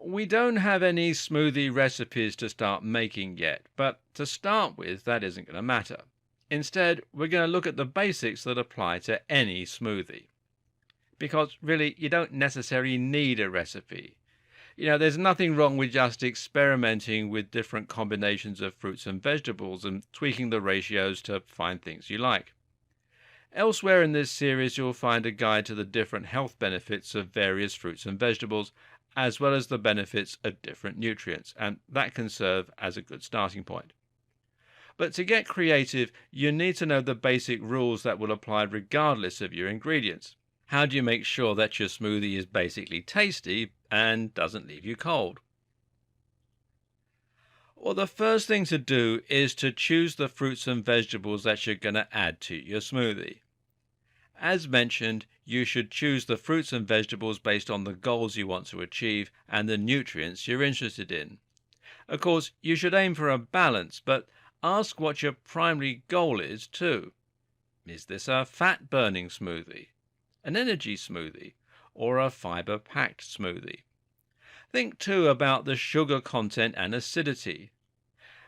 We don't have any smoothie recipes to start making yet, but to start with, that isn't going to matter. Instead, we're going to look at the basics that apply to any smoothie. Because really, you don't necessarily need a recipe. There's nothing wrong with just experimenting with different combinations of fruits and vegetables and tweaking the ratios to find things you like. Elsewhere in this series, you'll find a guide to the different health benefits of various fruits and vegetables, as well as the benefits of different nutrients, and that can serve as a good starting point. But to get creative, you need to know the basic rules that will apply regardless of your ingredients. How do you make sure that your smoothie is basically tasty and doesn't leave you cold? Well, the first thing to do is to choose the fruits and vegetables that you're going to add to your smoothie. As mentioned, you should choose the fruits and vegetables based on the goals you want to achieve and the nutrients you're interested in. Of course, you should aim for a balance, but ask what your primary goal is too. Is this a fat-burning smoothie, an energy smoothie, or a fiber-packed smoothie? Think too about the sugar content and acidity.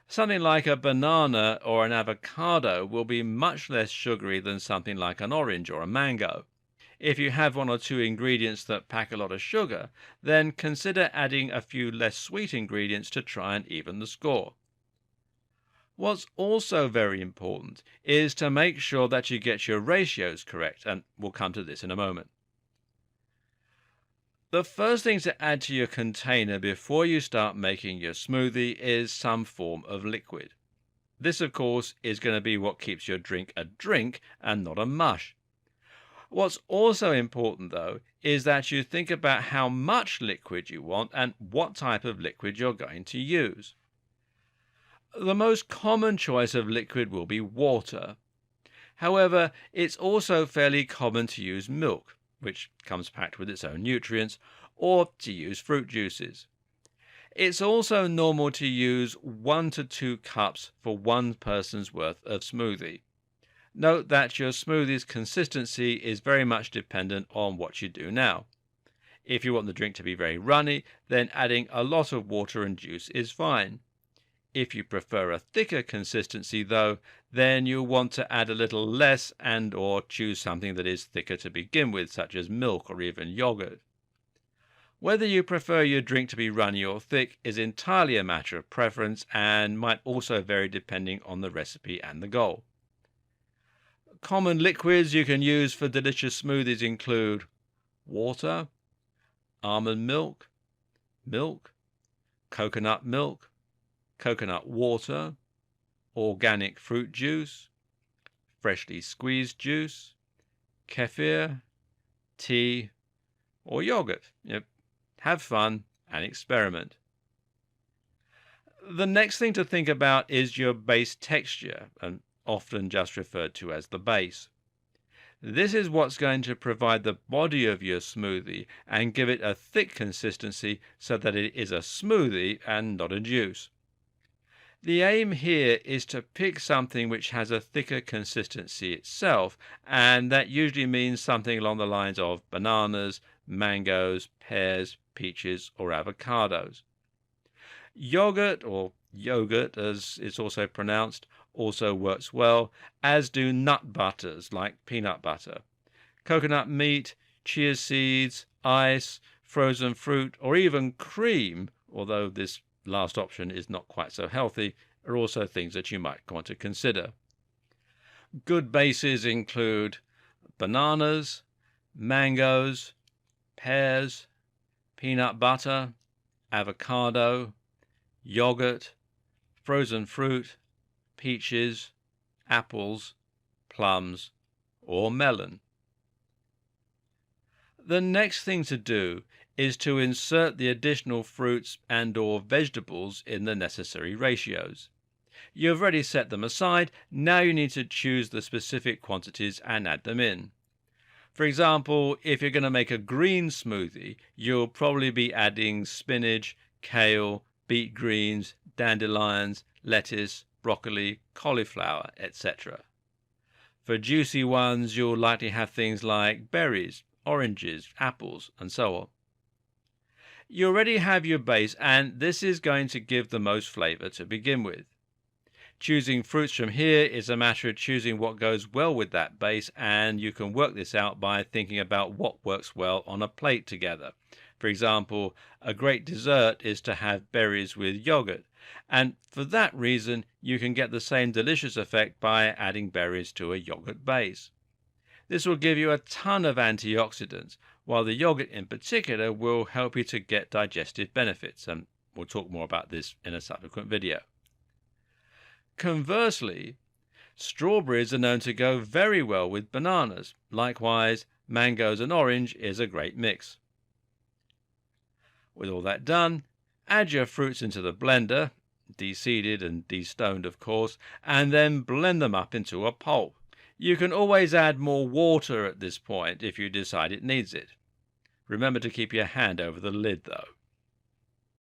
Something like a banana or an avocado will be much less sugary than something like an orange or a mango. If you have one or two ingredients that pack a lot of sugar, then consider adding a few less sweet ingredients to try and even the score. What's also very important is to make sure that you get your ratios correct, and we'll come to this in a moment. The first thing to add to your container before you start making your smoothie is some form of liquid. This, of course, is going to be what keeps your drink a drink and not a mush. What's also important, though, is that you think about how much liquid you want and what type of liquid you're going to use. The most common choice of liquid will be water. However, it's also fairly common to use milk, which comes packed with its own nutrients, or to use fruit juices. It's also normal to use 1 to 2 cups for one person's worth of smoothie. Note that your smoothie's consistency is very much dependent on what you do now. If you want the drink to be very runny, then adding a lot of water and juice is fine. If you prefer a thicker consistency, though, then you'll want to add a little less and or choose something that is thicker to begin with, such as milk or even yogurt. Whether you prefer your drink to be runny or thick is entirely a matter of preference and might also vary depending on the recipe and the goal. Common liquids you can use for delicious smoothies include water, almond milk, coconut milk, coconut water, organic fruit juice, freshly squeezed juice, kefir, tea, or yogurt. Have fun and experiment. The next thing to think about is your base texture, and often just referred to as the base. This is what's going to provide the body of your smoothie and give it a thick consistency so that it is a smoothie and not a juice. The aim here is to pick something which has a thicker consistency itself, and that usually means something along the lines of bananas, mangoes, pears, peaches, or avocados. Yogurt, or yogurt as it's also pronounced, also works well, as do nut butters like peanut butter. Coconut meat, chia seeds, ice, frozen fruit, or even cream, although this last option is not quite so healthy, are also things that you might want to consider. Good bases include bananas, mangoes, pears, peanut butter, avocado, yogurt, frozen fruit, peaches, apples, plums, or melon. The next thing to do is to insert the additional fruits and or vegetables in the necessary ratios. You've already set them aside, now you need to choose the specific quantities and add them in. For example, if you're going to make a green smoothie, you'll probably be adding spinach, kale, beet greens, dandelions, lettuce, broccoli, cauliflower, etc. For juicy ones, you'll likely have things like berries, oranges, apples, and so on. You already have your base, and this is going to give the most flavor to begin with. Choosing fruits from here is a matter of choosing what goes well with that base, and you can work this out by thinking about what works well on a plate together. For example, a great dessert is to have berries with yogurt, and for that reason you can get the same delicious effect by adding berries to a yogurt base. This will give you a ton of antioxidants, while the yogurt in particular will help you to get digestive benefits, and we'll talk more about this in a subsequent video. Conversely, strawberries are known to go very well with bananas. Likewise, mangoes and orange is a great mix. With all that done, add your fruits into the blender, de-seeded and de-stoned of course, and then blend them up into a pulp. You can always add more water at this point if you decide it needs it. Remember to keep your hand over the lid though.